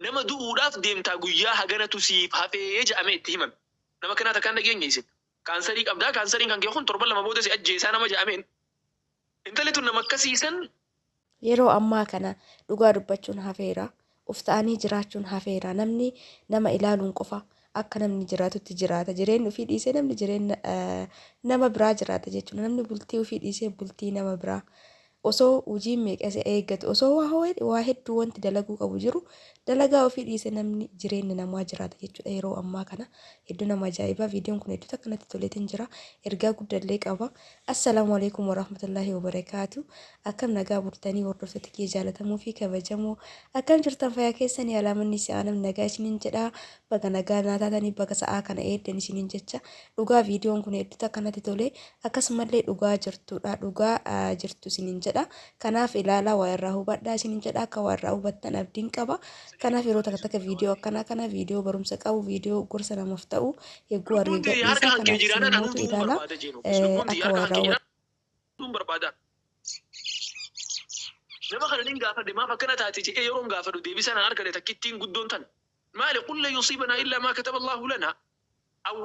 nama du'uudhaaf deemtaa guyyaa haganatu siif hafee jedhamee itti himan. Nama kanaa takkaan dhageenya isin. Kaansarii qabdaa, kaansariin kan kee kun torban lama booda si ajjeesaa nama jedhameen. Intalli tun nama akkasiisan. Yeroo ammaa kana dhugaa dubbachuun hafeera. Uf ta'anii jiraachuun hafeera. Namni nama ilaaluun qofa akka namni jiraatutti jiraata. Jireenyi ofii dhiisee namni jireenya nama biraa jiraata jechuudha. Namni bultii ofii dhiisee bultii nama biraa. Osoo hojiin meeqas eeggatu, osoo waa hedduu wanti dalaguu qabu jiru, dalagaa ofii dhiisee namni jireenya namaa jiraata jechuudha. Yeroo ammaa kana hedduu nama ajaa'ibaa. Viidiyoon kun hedduu akkanatti toleetiin jira. Ergaa guddaallee qaba. Assalaamu alaikum warahmatullaahi wabarakaatu. Akkam nagaa bultanii hordoftoota kee jaalatamuu fi kabajamoo akkam jirtan fayyaa keessanii alaamanni si'aanam nagaa isiniin jedha. Baga nagaa naataatanii baga sa'aa kana eeddan isiniin jecha. Dhugaa viidiyoon kun hedduu akkanatti tolee akkasumallee dhugaa jirtudha. Dhugaa jirtu isiniin jedha. Kanaaf ilaalaa waa irraa hubadhaa isiniin jedha. Akka waa irraa hubattan abdiin qaba. Kanaaf yeroo takka takka viidiyoo akkanaa kana viidiyoo barumsa qabu, viidiyoo gorsa namaaf ta'u eeguu argisiisa. Kanaaf isin mootu ilaalaa akka waa irraa hubadhaa. Nama kana nin gaafadhe maaf akkana taate jedhee yeroon gaafadhu deebisan argate takkittiin guddoon tan. Maali qulla yusiibanaa illaa maa kataba Allahu lanaa.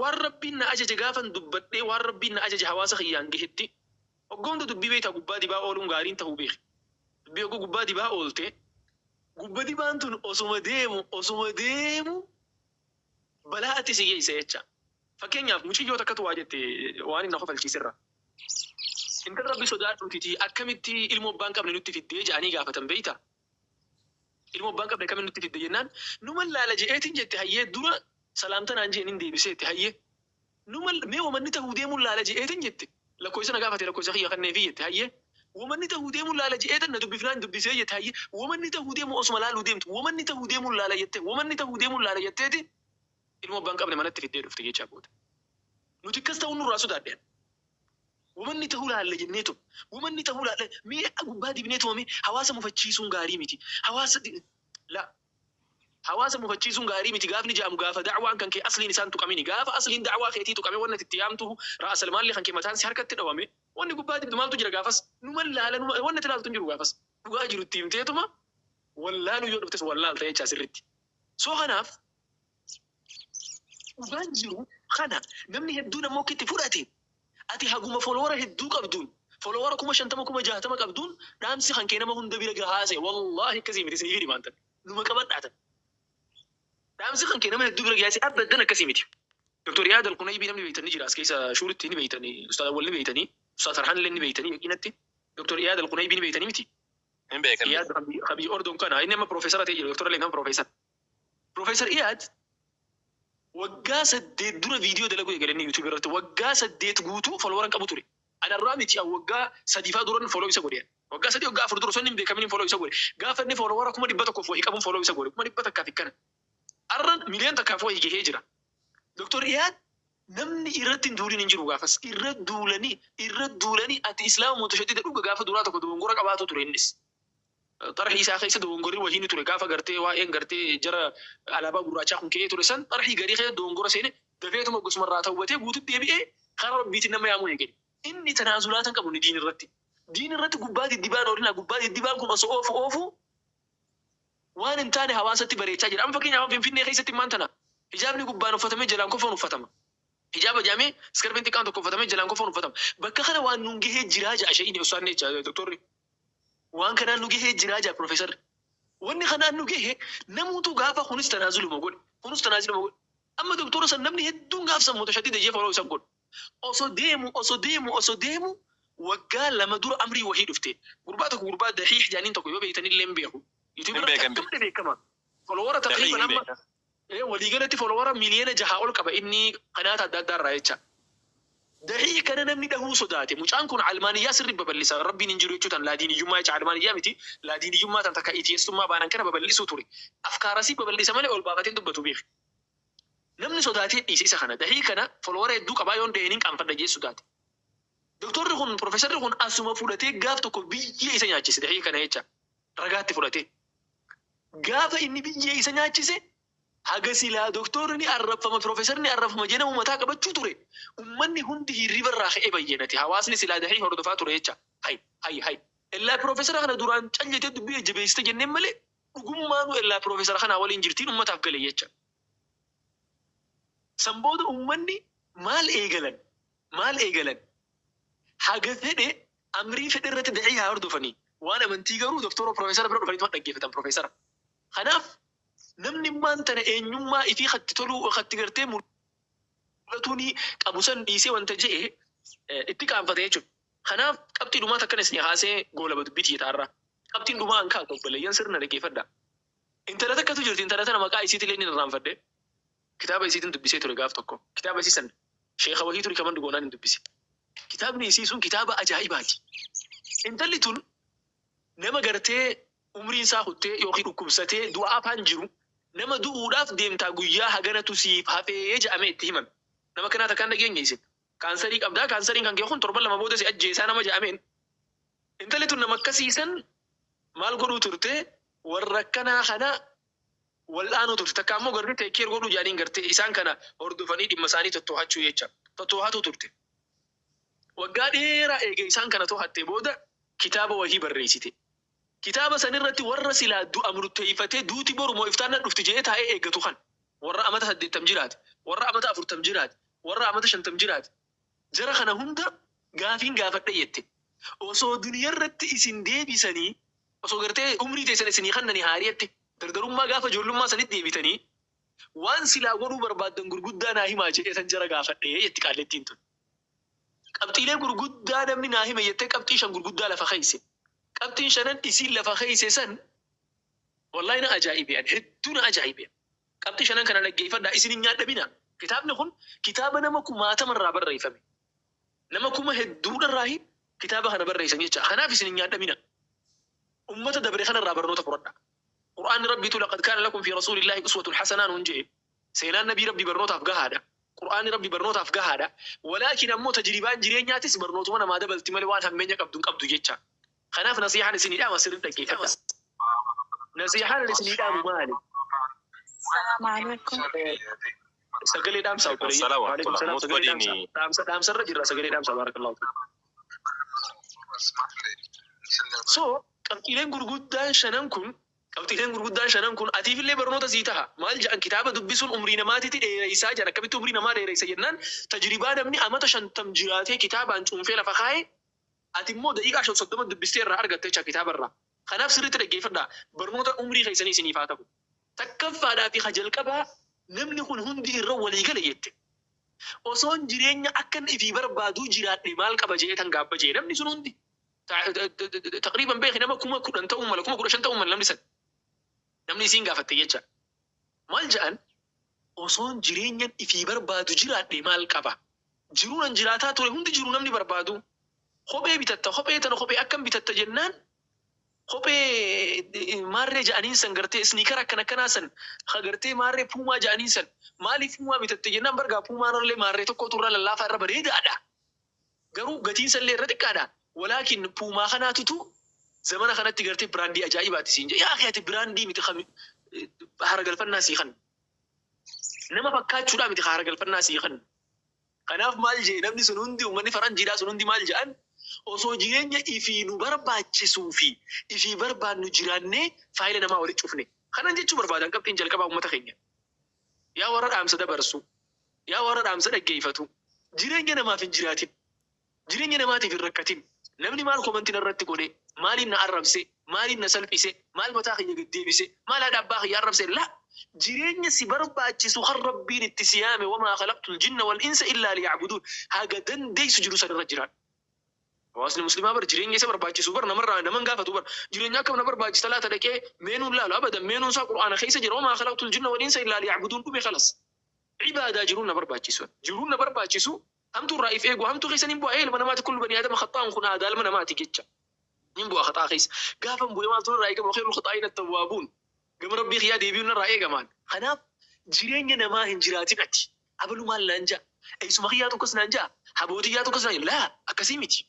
Waan rabbiin na ajaje gaafan dubbadhee waan rabbiin na ajaje hawaasa kiyyaan gahetti. Oggoomta dubbii beektaa gubbaa dibaa ooluun gaariin ta'uu beeki. Dubbii oggoo gubbaa dibaa oolte gubbaa dibaan tun osuma deemu balaa ati si geessa jecha. Fakkeenyaaf muciyyoo takkatu waa jette waan inni na kofalchiisirra. Intal rabbi sodaadhuutiti akkamitti ilmoo abbaan qabne nutti fiddee jedhanii gaafatan beeyta. Ilmoo abbaan qabne akkamitti nutti fidde jennaan numa laala je'eetiin jette hayyee dura salaamta naan jeen hin deebiseetti hayyee. Numa mee wamanni ta'uu deemuun laala je'eetiin jette. Lakkoofsa na gaafate lakkoofsa kiyya kanneefi jette hayyee. Wamanni ta'uu deemuun laala je'eetan na dubbifnaan dubbisee jette hayyee. Wamanni ta'uu deemu osuma laaluu deemtu. Wamanni ta'uu deemuun laala jette. Wamanni ta'uu deemuun laala jetteeti. Ilmoo abbaan qabne manatti fiddee dhufte jechaa booda. Nuti akkas ta'uu nurraa sodaadheen. Wamanni ta'uu laalla jenneetu. Wamanni ta'uu laalla mi'a gubbaa dibneetu mami hawaasa mufachiisuun gaarii miti. Hawaasa mufachiisuun gaarii miti gaafni jedhamu gaafa da'waan kan kee asliin isaan tuqamini. Gaafa asliin da'waa keetii tuqame wanna itti yaamtu ra'asal maalli kan kee mataan si harkatti dhawame. Wanni gubbaa dibdu maaltu jira gaafas. Numa laala wanni ilaaltu hin jiru gaafas. Dhugaa jiru itti himteetuma wallaalu yoo dhuftes wallaalta jechaa sirritti. Soo kanaaf dhugaan jiru kana namni hedduun ammoo itti fudhate. Ati haguma folowara hedduu qabduun folowara 50,000 60,000 qabduun dhaamsi kan kee nama hunda bira gahaase wallahi akkasii miti isinii himantan numa qabadhaatan dhaamsi kan kee nama hedduu bira gahaase abbadan akkasii miti. Dr. Iyad Al-Qunaybii namni beeytanii jira as keessa shuuritti ni beeytanii Ustaad Awwal ni beeytanii Ustaad Farhan illee ni beeytanii yaqiinatti Dr. Iyad Al-Qunaybii ni beeytanii miti. Hin beekan. Iyad Habii Ordon kana inni amma profeesara ta'e jira Dr. Leekan profeesar. Profeesar Iyad waggaa 8 dura viidiyoo dalaguu eegalanii YouTube irratti waggaa 8 guutuu followeran qabu ture. Anarraa miti waggaa 3 faa duran follow isa godhe. Waggaa 3 waggaa 4 dura sonni beekamin follow isa godhe. Gaafa inni followera 100,000 wahii qabuun follow isa godhe. 100 takkaaf ikkana. Arran miliyoon takkaaf wahii gahee jira. Dr. Iyad namni irratti hin duulin hin jiru gaafas. Irra duulanii ati islaama mutashaddida dhuga gaafa duraa tokko dogongora qabaatu ture innis. Xarxii isaa keessa dogongorri wahii ni ture gaafa gartee waa'een gartee jara alaabaa gurraachaa kun ka'ee ture san xarxii garii keessa dogongora seene dafeetuma gosumarraa ta'ubatee guututti deebi'ee karaa rabbiitiin nama yaamuu eegale. Inni tanaazulaatan qabu ni diin irratti. Diin irratti gubbaa diddibaan oolina gubbaa diddibaan kun osoo oofu waan hin taane hawaasatti bareechaa jira. Amma fakkeenyaaf Finfinnee keessatti maan tana hijaabni gubbaan uffatamee jalaan kofaan uffatama. Hijaaba jaamee iskarbiin xiqqaan tokko uffatamee jalaan kofaan uffatama. Bakka kana waan nuun gahee jiraa ja'a shayii usaanne jecha doktorri. Waan kanaan nu gahee jiraa ja'a profeesarri. Wanni kanaan nu gahee namuutu gaafa kunis tanaazuluma godhe. Kunis tanaazuluma godhe. Amma doktora san namni hedduun gaafsan mutashaddida jee follow isa godhe. Osoo deemu waggaa 2 dura amrii wahii dhufte. Gurbaa tokko gurbaa dahiih jaaniin tokko yoo beeytan illee hin beeku. YouTube irratti akkamitti beekama. Followera taqriiban amma waliigalatti followera miliyoona 6 ol qaba inni kanaata adda addaa irraa jecha. Dahiih kana namni dhahuu sodaate. Mucaan kun almaaniyyaa sirri babal'isa. Rabbiin hin jiru jechuutaan laadiiniyyummaa jecha almaaniyyaa miti. Laadiiniyyummaa tan takka itiyeessummaa baanan kana babal'isuu ture. Afkaarasii babal'isa malee ol baafatee dubbatu beeku. Namni sodaatee dhiise isa kana. Dahiih kana followera hedduu qabaa yoon dahiniin qaanfadha jee sodaate. Doktorri kun profeesarri kun asuma fudhatee gaaf tokko biyyee isa nyaachise dahiih kana jecha. Ragaatti fudhatee. Gaafa inni biyyee isa nyaachise haga silaa doktorri arrafama profeesarri arrafama jedhamu mataa qabachuu ture. Ummanni hundi hirriba irraa ka'ee bayyanate. Hawaasni silaa dahiih hordofaa ture jecha. Hay. Illaa profeesara kana duraan calletee dubbii jabeessite jenneen malee dhugummaanu illaa Piroofeesara kanaa waliin jirtiin ummataaf gale jecha. San booda ummanni maal eegalan? Haga fedhe amrii fedhe irratti da'ii haa hordofanii. Waan amantii garuu doktora Piroofeesara bira dhufanii dhaggeeffatan Piroofeesara. Kanaaf namni maan tana eenyummaa ifii hatti toluu hatti gartee mul'atuuni qabu san dhiisee wanta je'e itti qaanfate jechuudha. Kanaaf qabxii dhumaa takkan isin haasee goolaba dubbitii taarraa. Qabxiin dhumaa hankaa obboleeyyan sirna dhaggeeffadha. Intala takkatu jirti intala tana maqaa isiitillee ni irraanfadhe. Kitaaba isiitiin dubbisee ture gaaf tokko. Kitaaba isii san sheekha wahii ture kaman dhugoonaan hin dubbise. Kitaabni isii sun kitaaba ajaa'ibaati. Intalli tun nama gartee umriin isaa huttee yookiin dhukkubsatee du'aa afaan jiru nama du'uudhaaf deemtaa guyyaa haganatu siif hafee jedhamee itti himame. Nama kanaa takkaan dhageenya isin. Kaansarii qabdaa kaansariin kan kee kun torban lama booda si ajjeesaa nama jedhameen. Intalli tun nama akkasiisan maal godhuu turte warra akkanaa kana wal'aanuu turte. Takka ammoo gartee teekkeer godhuu jaaniin gartee isaan kana hordofanii dhimma isaanii tottoo'achuu jecha. Tottoo'atu turte. Waggaa dheeraa eegee isaan kana to'attee booda kitaaba wahii barreessite. Kitaaba sanirratti warra silaa du'a murteeffatee duuti boru moo iftaan dhufti jedhee taa'ee eeggatu kan. Warra amata 80 jiraate, warra amata 40 jiraate, warra amata 50 jiraate. Jara kana hunda gaafiin gaafadhe jette. Osoo duniyarratti isin deebisanii, osoo gartee umrii teessan isinii kannanii haariyatte, dardarummaa gaafa ijoollummaa sanitti deebitanii, waan silaa godhuu barbaaddan gurguddaa naa himaa jedhee san jara gaafadhe jetti qaallettiin tun. Qabxiilee gurguddaa namni naa hime jettee qabxii 5 gurguddaa lafa keeyse. Qabxiin 5 isiin lafa keeyse san wallahi na ajaa'ibe hedduu na ajaa'ibe. Qabxii 5 kana dhaggeeffadhaa isin hin nyaadhabina. Kitaabni kun kitaaba nama 10,000 irraa barreeffame. Nama 10,000 irraa kitaaba kana barreessan jecha. Kanaaf isin hin nyaadhabina. Ummata dabre kana irraa barnoota fudhadhaa. Qur'aanni rabbiitu laqad kaana lakum fi rasuulillahi uswatun hasanaan hun jedhe. Seenaan nabii rabbii barnootaaf gahaadha. Qur'aanni rabbii barnootaaf gahaadha. Walaakin ammoo tajribaan jireenyaatis barnootuma namaa dabalti malee waan hammeenya qabdu jecha. Kanaaf nasiihaan isinidhaa masirri dhaggeeffadha. Nasiihaan isinidhaa maali? Sagalee dhaamsaa obboleeyyan. Dhaamsarra jirra sagalee dhaamsaa baarakallahu. So qabxiileen gurguddaan 5 kun atiifillee barnoota sii taha. Maal jedhan kitaaba dubbisuun umrii namaatitti dheereysaa jedhan. Akkamitti umrii namaa dheereysa jennaan tajribaa namni amata 50 jiraatee kitaabaan cuunfee lafa kaa'ee ati immoo daqiiqaa 30 dubbistee irraa argatte jecha kitaabarraa. Kanaaf sirriitti dhaggeeffadhaa barnoota umrii keessanii isiniif haa ta'u. Takkaffaadhaa fi jalqabaa namni kun hundi irra walii gale jette. Osoon jireenya akkan ifii barbaaduu jiraadhe maal qaba jedhee tan gaabba jedhe namni sun hundi. Taqriiban beeki nama 10,000 ta'uu mala 15,000 ta'uu mala namni san. Namni isiin gaafatte jecha. Maal jedhan osoon jireenya ifii barbaadu jiraadhe maal qaba. Jiruun jiraataa ture hundi jiru namni barbaadu. Kophee bitatta kophee akkam bitatta jennaan kophee maarree ja'aniin san gartee sniikara akkanaa san gartee maarree puumaa ja'aniin san maaliif puumaa bitatte jennaan bargaa puumaanillee maarree tokkotu irra lallaafaa irra bareedaadha. Garuu gatiin sallee irra xiqqaadha. Walaakin puumaa kanaatutu zamana kanatti gartee biraandii ajaa'ibaati siin jedhe. Yaa keeti biraandii miti haara galfannaa sii kan. Nama fakkaachuudhaa miti haara galfannaa sii kan. Kanaaf maal jee namni sun hundi uummanni faranjiidhaa sun hundi maal jedhan osoo jireenya ifii nu barbaachisuu fi ifii barbaadnu jiraannee faayila namaa walitti cufne. Kanan jechuu barbaadan qabxiin jalqabaa uummata keenya. Yaa warra dhaamsa dabarsu, yaa warra dhaamsa dhaggeeffatu, jireenya namaaf hin jiraatin, jireenya namaatiif hin rakkatin. Namni maal komantiin irratti godhe, maaliin na arrabse, maaliin na salphise, maal mataa kiyya gaddeebise, maal haadha abbaa kiyya arrabse laa. Jireenya si barbaachisu kan rabbiin itti siyaame wamaa khalaqtul jinna wal insa illaa liya'buduun haga dandeessu jiru sanirra jiraan. Hawaasni muslimaa bar jireenya isa barbaachisu bar namarraa naman gaafatu bar jireenya akkam na barbaachisa laata dhaqee meenuun laalu abadan meenuun isaa qur'aana keessa jira wamaa khalaqtul jinna wal insa illaa liya'buduun dhume khalas. Ibaadaa jiruun na barbaachisu hamtu irraa if eegu hamtu keessa nin bu'aa ilma namaati kullu bani aadama khaxaa'un kun aadaa ilma namaati jecha. Nin bu'aa khaxaa keessa gaafan bu'ee maaltu irraa eegama khayrul khaxaa'iina at-tawwaabuun. Gama rabbii kiyyaa deebi'uun irraa eegamaan. Kanaaf jireenya namaa hin jiraatin ati. Abalu maal naan ja'a? Eessuma kiyyaa tokkos naan ja'a? Habootiyyaa tokkos naan ja'a? Laa akkasii miti.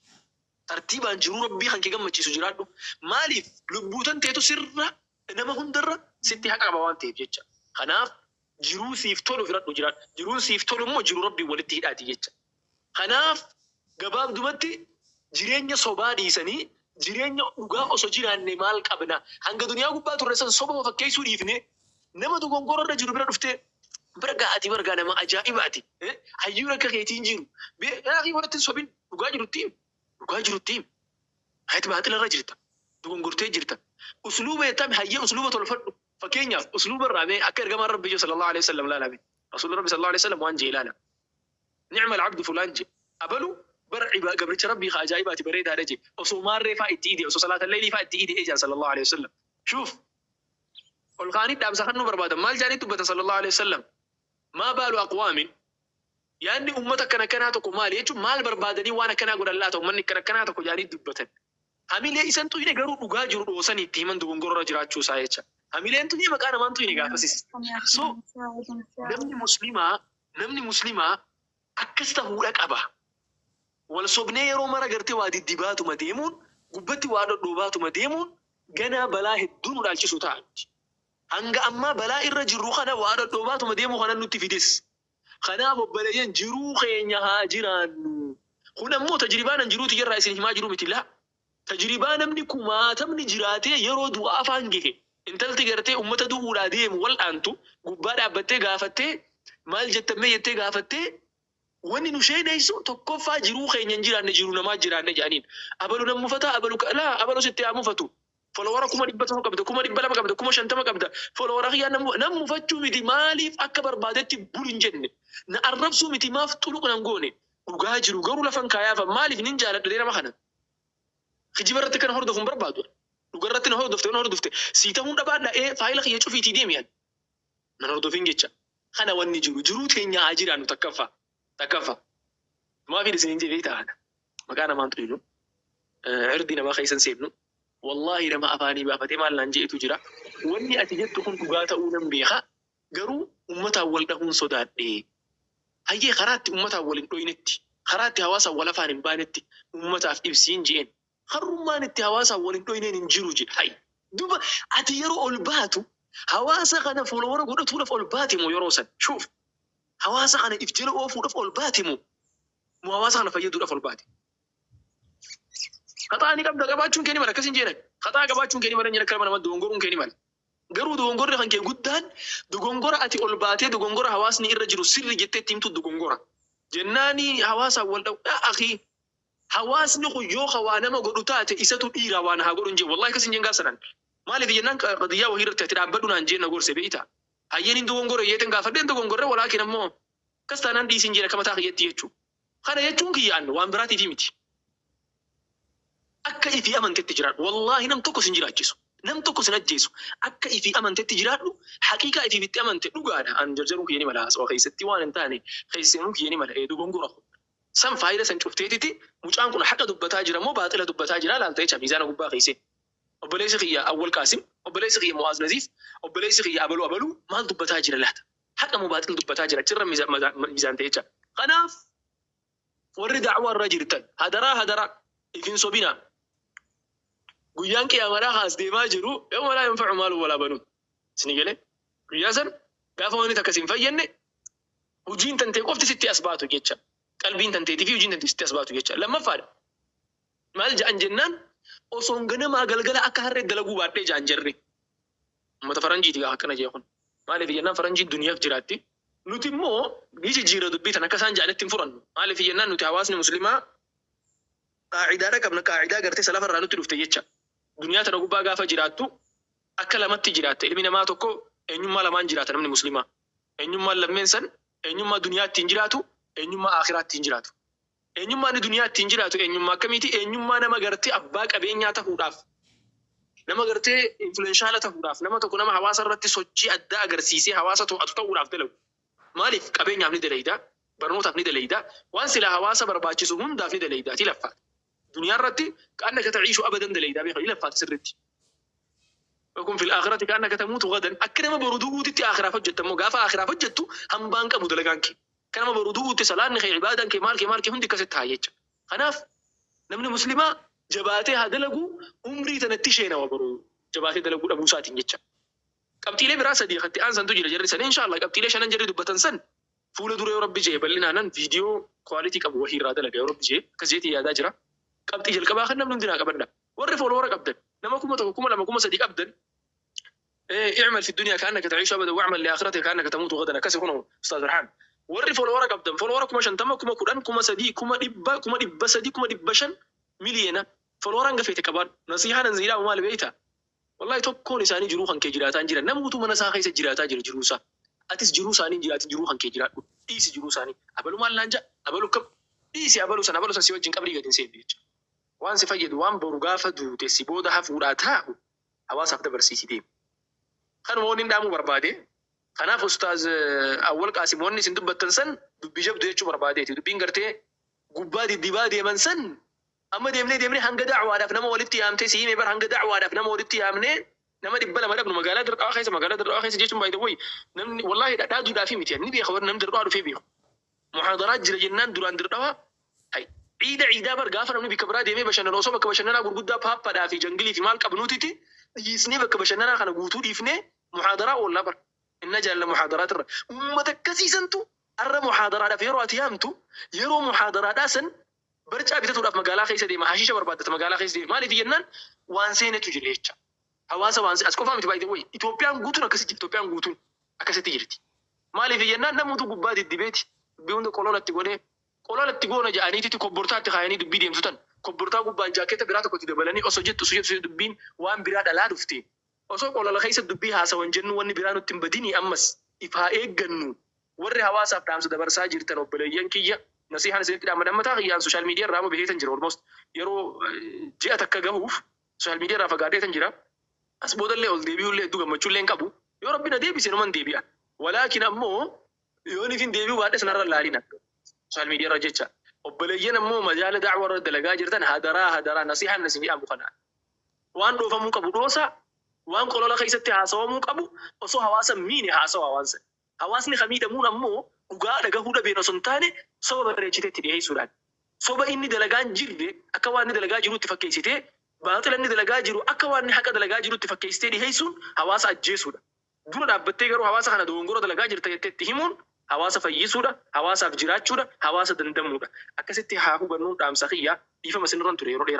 Tartiibaan jiruu rabbii kan kee gammachiisu jiraadhu. Maaliif lubbuutan teetu sirra nama hundarra sitti haqa qaba waan ta'eef jecha. Kanaaf jiruu siif tolu filadhu jiraadhu. Jiruun siif tolu immoo jiruu rabbii walitti hidhaati jecha. Kanaaf gabaabdumatti jireenya sobaa dhiisanii jireenya dhugaa osoo jiraanne maal qabna? Hanga duniyaa gubbaa turre san soba fakkeessuu dhiifne nama dogongora irra jiru bira dhuftee bira ga'ati bargaa nama ajaa'ibaati. Hayyuu akka keetiin jiru. Yaa wanti sobin dhugaa jirutti hayati baaxila irra jirta. Dogongortee jirta. Usluuba yettame hayyee usluuba tolfadhu. Fakkeenyaaf usluuba irraa mee akka ergamaa Rabbi sallallahu alaihi wasallam laalame. Rasuulli Rabbi sallallahu alaihi wasallam waan jee ilaala. Ni'ma al-abdu fulaan je. Abalu bar gabricha Rabbi ajaa'ibaati bareedaadha je. Osoo maarree faa itti ide, osoo salaata leelii faa itti ide ejaan sallallahu alaihi wasallam. Shuuf. Ol kaanii dhaamsa kan nu barbaadan maal jaanii dubbatan sallallahu alaihi wasallam. Maa baalu aqwaamin yaanni ummata akkana kanaa tokko maali jechuun maal barbaadanii waan akkanaa godhan laata ummanni akkana kanaa tokko jaanii dubbatan. Hamilee isan tuyne garuu dhugaa jiru dhoosanii itti himan dogongorra jiraachuu isaa jecha. Hamileen tuyne maqaa namaan tuyne gaafasis. So namni muslimaa akkas ta'uudha qaba. Wal sobnee yeroo mara gartee waa diddibaatuma deemuun gubbatti waa dhodhoobaatuma deemuun ganaa balaa hedduu nu dhaalchisu ta'atti. Hanga ammaa balaa irra jirru kana waa dhodhoobaatuma deemuu kana nutti fides. Kanaaf obboleeyyan jiruu keenya haa jiraannu. Kun ammoo tajribaa nan jiruuti irraa isin himaa jiru miti laa. Tajribaa namni kumaatamni jiraatee yeroo du'aa afaan gahe intalti gartee ummata du'uudhaa deemu wal'aantu gubbaa dhaabbattee gaafattee maal jettame jettee gaafattee wanni nu sheeneessu tokkoffaa jiruu keenya hin jiraanne jiru namaa jiraanne jedhaniin. Abalu nan mufata abalu sitti haa mufatu. Folowara 100 qabda 200 qabda 50 qabda. Folowara kiyyaa nan mufachuu miti maaliif akka barbaadetti bul hin jenne. Na arrabsuu miti maaf xuluq nan goone. Dhugaa jiru garuu lafan kaayaafa maaliif nin jaaladha nama kana. Kijiba irratti kan hordofuun barbaadu. Dhugaa irratti na hordofte sii ta'uun dhabaadha faayila kiyya cufiitii deemiyan. Nan hordofin jecha. Kana wanni jiruu teenya haa jiraannu takkaffaa. Maafii isin jedhee ta'an. Maqaa namaan tuynu. Irdi namaa keessan seenu. Wallahi nama afaanii baafatee maal naan jeetu jira. Wanni ati jettu kun dhugaa ta'uu nan beeka. Garuu uummataan wal dhahuun sodaadhee. Hayyee karaatti uummataan wal hin dho'inetti. Karaatti hawaasaan wal afaan hin baanetti. Uummataaf ibsiin je'en. Harrummaan itti hawaasaan wal hin dho'ineen hin jiru jedha. Hayyi. Duuba ati yeroo ol baatu hawaasa kana folowara godhatuudhaaf ol baatimu yeroo san. Shuuf. Hawaasa kana ifjila oofuudhaaf ol baatimu. Mu hawaasa kana fayyaduudhaaf ol baati. Kataa ni qabda qabaachuun kee ni mala akkasin jedhan. Kataa qabaachuun kee ni mala jedhan kalma nama dogongoruun kee ni mala. Garuu dogongorri kan kee guddaan dogongora ati ol baatee dogongora hawaasni irra jiru sirri jettee itti himtu dogongora. Jennaani hawaasaan wal dhawu akhi hawaasni kun yoo hawaa nama godhu taate isatu dhiiraa waan haa godhu hin jee wallahi akkasin jeen gaafsanan. Maaliif jennaan qadiyyaa wahii irratti ati dhaabbadhu naan jeen na gorse beeyta. Hayyeen dogongora yeeten gaafadheen dogongorre walaakin ammoo akkas taanaan dhiisin jedha kamataa kiyyetti jechuu. Kana jechuun kiyyaan waan biraatiif miti. Akka ifi amantetti jiraadhu. Wallahi nam tokko sin jiraachisu. Nam tokko sin ajjeesu. Akka ifi amantetti jiraadhu. Haqiiqaa ifi itti amante dhugaadha. An jarjaruun kiyya ni mala haasawaa keessatti waan hin taane keessanuu kiyya ni mala dogongora. San faayida san cufteetiti mucaan kun haqa dubbataa jira moo baaxila dubbataa jira laaltee jecha miizaana gubbaa keessee. Obboleessi kiyya Awwal Qaasim, obboleessi kiyya Mu'aaz Naziif, obboleessi kiyya Abaluu maal dubbataa jira laata? Haqa moo baaxila dubbataa jira cirra miizaan ta'e jecha. Kanaaf warri da'waa irra jirtan hadaraa ifin sobinaa. Guyyaan qiyaamaadhaa haas deemaa jiru yawma laa yanfa'u maalun walaa banuun. Isin galee guyyaa san gaafa wanni takka sin fayyenne hojiin tantee qofti sitti as baatu jecha. Qalbiin tanteetii fi hojiin tantee sitti as baatu jecha. Lammaffaadha. Maal ja'an jennaan osoon ganamaa galgala akka harree dalaguu baadhee ja'an jarri. Uummata faranjiiti gaa akkana jee kun. Maaliif jennaan faranjiin duniyaaf jiraatti. Nuti immoo jijjiirra dubbii tan akka isaan ja'anitti hin furannu. Maaliif jennaan nuti hawaasni muslimaa qaacidaadha qabna qaacidaa gartee salafa irraa nutti dhufte jecha. Duniyaa tana gubbaa gaafa jiraattu akka lamatti jiraatte ilmi namaa tokko eenyummaa lamaan jiraata namni muslimaa. Eenyummaan lammeen san eenyummaa duniyaa ittiin jiraatu eenyummaa akhiraa ittiin jiraatu. Eenyummaan duniyaa ittiin jiraatu eenyummaa akkamiiti eenyummaa nama gartee abbaa qabeenyaa ta'uudhaaf nama gartee influenshaala ta'uudhaaf nama tokko nama hawaasa irratti sochii addaa agarsiisee hawaasa to'atu ta'uudhaaf dalagu. Maaliif qabeenyaaf ni dalayda barnootaaf ni dalayda waan silaa hawaasa barbaachisu hundaaf ni dalaydaati laffaadha. دنيا رتي كأنك تعيش أبدا دليدا بيخ إلى فات سرتي وكن في الآخرة كأنك تموت غدا أكرم بردوء تتي آخرة فجت موقافة آخرة فجت هم بانك أبو دلقانك كلام بردوء تسلان خي عبادا كمال هندي كست هايج خناف نمن مسلمة جباتي هذا لقو عمري تنتشينا وبرو جباتي دلقو أبو ساتين جتة قبتيلي براسة دي خدتي أنسان تجري جري سنة إن شاء الله قبتيلي شان جري دبتن سن فول دوري ربي جي بلنا نان فيديو كواليتي كابو وهي رادا لقى ربي جي كزيتي يا داجرا قبتي جل كباخن نمن دنا قبلنا وري فولورك أبدا نما كوما تكوما لما كوما صديق أبدا اعمل في الدنيا كأنك تعيش أبدا واعمل لآخرتك كأنك تموت غدا كسي هنا أستاذ رحان وري فولورك أبدا فولورك كوما شنتما كوما كودان كوما صديق كوما دبا صديق كوما دبشن ملينا فولوران غفيت كبار نصيحة نزيلا وما لبيتها والله tokkoon isaanii jiruu kan kee jiraataa jiran namoota mana isaa keessa jiraataa jira jiruu isaa atis jiruu isaanii jiraati jiruu kan kee jiraadhu dhiisi jiruu isaanii abalu maal laanja abalu kam dhiisi abalu san si wajjin qabrii gadin seebi jecha waan si fayyadu waan boru gaafa duute si booda hafuudhaa taa'u hawaasaaf dabarsiisi deemu kanuma wanni dhaamuu barbaade kanaaf ustaaz awwal qaasim wanni isin dubbattan san dubbii jabdu jechuu barbaadeeti dubbiin gartee gubbaa diddibaa deeman san amma deemnee hanga da'waadhaaf nama walitti yaamtee siimee bar hanga da'waadhaaf nama walitti yaamnee nama dhibba lama dhabnu magaalaa dirqaa keessa jechuun baay'ee way namni wallahi dhadhaadhuudhaaf miti ni beeka warri namni dirqaa dhufee beeku muhaadaraat jira jennaan duraan dirqaa hay ciidaa bar gaafa namni bikka biraa deemee bashannana osoo bakka bashannanaa gurguddaa paappadhaa fi jangilii fi maal qabnuutiti dhiisnee bakka bashannanaa kana guutuu dhiifnee muhaadaraa oollaa bar inna jaalla muhaadaraat irra uummata akkasiisantu arra muhaadaraadhaaf yeroo ati yaamtu yeroo muhaadaraadhaa san barcaa bitatuudhaaf magaalaa keessa deema hashiisha barbaaddata magaalaa keessa deema maaliif jennaan waan seenetu jira jecha hawaasa waan as qofaa miti baay'ee way Itoophiyaan guutuun akkasitti Itoophiyaan guutuun akkasitti jirti maaliif jennaan namoota gubbaa diddibeeti dubbii hunda qololatti goona jedhaniititti kobbortaatti kaayanii dubbii deemtu tan kobbortaa gubbaan jaakketta biraa tokkotti dabalanii osoo jettu dubbiin waan biraa dhalaa dhufte osoo qolola keessa dubbii haasawan jennu wanni biraa nutti hin badini ammas ifaa eeggannu warri hawaasaaf dhaamsa dabarsaa jirtan obboleeyyan kiyya nasihaan isinitti dhaammadammataa kiyyaan sooshaal miidiyaa irraa beekeetan jira almost yeroo ji'a takka gahuuf sooshaal miidiyaa irraa fagaateetan jira as boodallee ol deebi'ullee hedduu gammachuullee hin qabu yoo rabbi na deebise numan deebi'a walaakin ammoo yoo nifin deebi'uu baadhe sanarra laalina sooshaal miidiyaa irra jecha obboleeyyan ammoo majaala da'waa irra dalagaa jirtan hadaraa nasihaan isin dhaamu kana waan dhoofamuu qabu dhoosa waan qolola keessatti haasawamuu qabu osoo hawaasa miine haasawa hawaasa hawaasni kamiidhamuun ammoo dhugaa dhagahuu dhabeen osoo hin taane soba bareechiteetti dhiyeessuudhaan soba inni dalagaan jirre akka waan inni dalagaa jirutti fakkeessitee baaxila inni dalagaa jiru akka waan inni haqa dalagaa jirutti fakkeessitee dhiyeessuun hawaasa ajjeesuudha dura dhaabbattee garuu hawaasa kana dogongora dalagaa jirta jetteetti himuun hawaasa fayyisuudha hawaasaaf jiraachuudha hawaasa dandamuudha akkasitti haa hubannuun dhaamsa kiyyaa dhiifama sinirran ture yeroo dheeraa